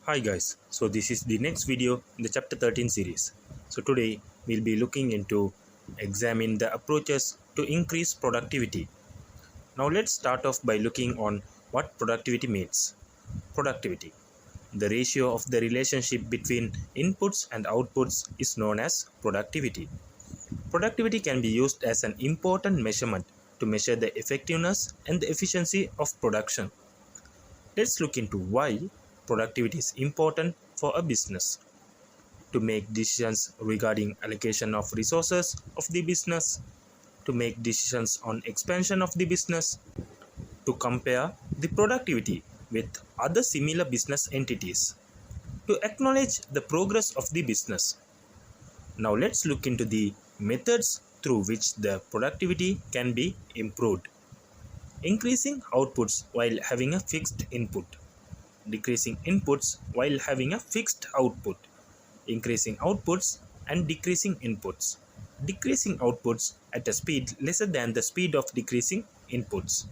Hi guys, so this is the next video in the chapter 13 series. So today we'll be looking into examine the approaches to increase productivity. Now let's start off by looking on what productivity means. Productivity, the ratio of the relationship between inputs and outputs, is known as productivity. Productivity can be used as an important measurement to measure the effectiveness and the efficiency of production. Let's look into why productivity is important for a business. To make decisions regarding allocation of resources of the business, to make decisions on expansion of the business, to compare the productivity with other similar business entities, to acknowledge the progress of the business. Now let's look into the methods through which the productivity can be improved. Increasing outputs while having a fixed input. Decreasing inputs while having a fixed output. Increasing outputs and decreasing inputs. Decreasing outputs at a speed lesser than the speed of decreasing inputs.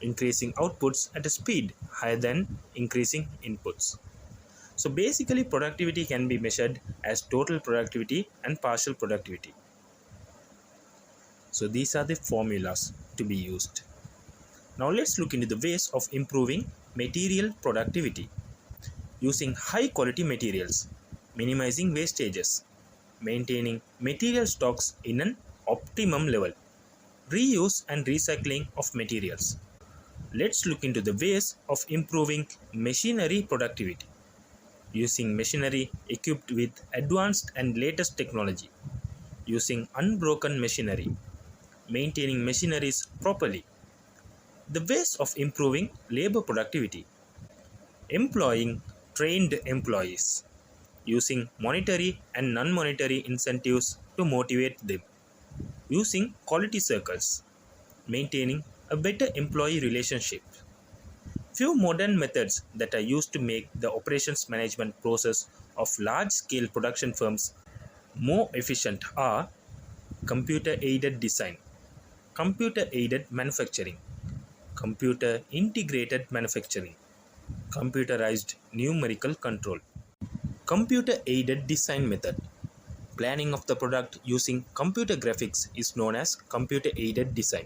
Increasing outputs at a speed higher than increasing inputs. So basically productivity can be measured as total productivity and partial productivity. So these are the formulas to be used. Now let's look into the ways of improving material productivity. Using high quality materials, minimizing wastages, maintaining material stocks in an optimum level, reuse and recycling of materials. Let's look into the ways of improving machinery productivity. Using machinery equipped with advanced and latest technology, using unbroken machinery, maintaining machineries properly. The ways of improving labor productivity. Employing trained employees, using monetary and non-monetary incentives to motivate them, using quality circles, maintaining a better employee relationship. Few modern methods that are used to make the operations management process of large-scale production firms more efficient are computer-aided design, computer-aided manufacturing, computer-integrated manufacturing, computerized numerical control. Computer-aided design method. Planning of the product using computer graphics is known as computer-aided design.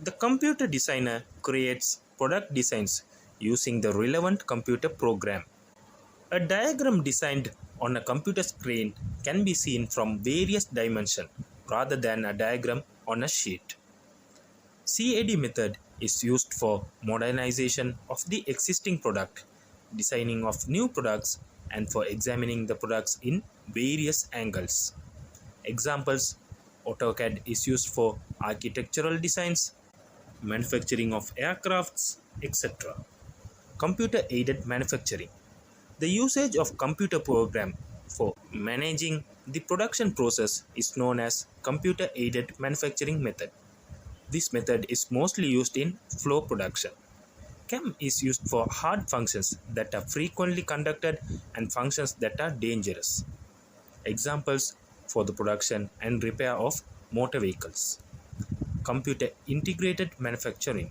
The computer designer creates product designs using the relevant computer program. A diagram designed on a computer screen can be seen from various dimensions rather than a diagram on a sheet. CAD method is used for modernization of the existing product, designing of new products, and for examining the products in various angles. Examples: AutoCAD is used for architectural designs, manufacturing of aircrafts, etc. Computer-aided manufacturing. The usage of computer program for managing the production process is known as computer-aided manufacturing method. This method is mostly used in flow production. CAM is used for hard functions that are frequently conducted and functions that are dangerous. Examples for the production and repair of motor vehicles. Computer integrated manufacturing.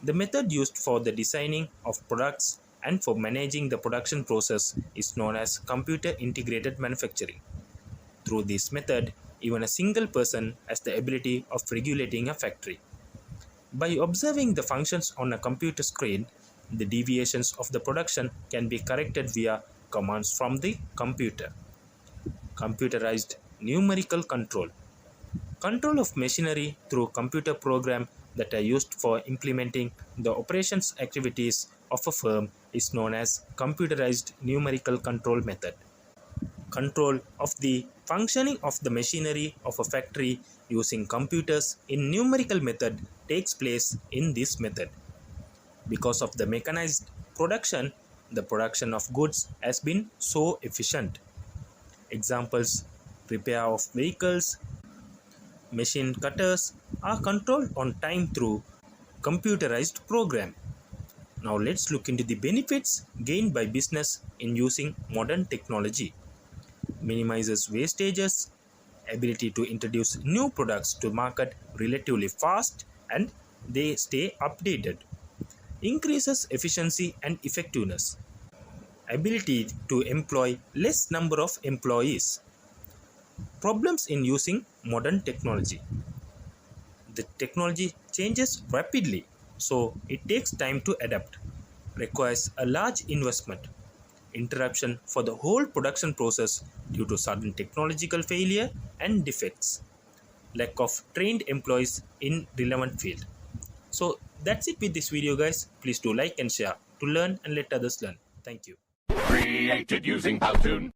The method used for the designing of products and for managing the production process is known as computer integrated manufacturing. Through this method, even a single person has the ability of regulating a factory. By observing the functions on a computer screen, the deviations of the production can be corrected via commands from the computer. Computerized numerical control. Control of machinery through computer programs that are used for implementing the operations activities of a firm is known as computerized numerical control method. Control of the functioning of the machinery of a factory using computers in numerical method takes place in this method. Because of the mechanized production, the production of goods has been so efficient. Examples: repair of vehicles, machine cutters are controlled on time through computerized program. Now let's look into the benefits gained by business in using modern technology. Minimizes wastages, ability to introduce new products to market relatively fast and they stay updated, increases efficiency and effectiveness, ability to employ less number of employees. Problems in using modern technology. The technology changes rapidly, so it takes time to adapt, requires a large investment, interruption for the whole production process due to sudden technological failure and defects, lack of trained employees in relevant field. So that's it with this video, guys. Please do like and share to learn and let others learn. Thank you. Created using Powtoon.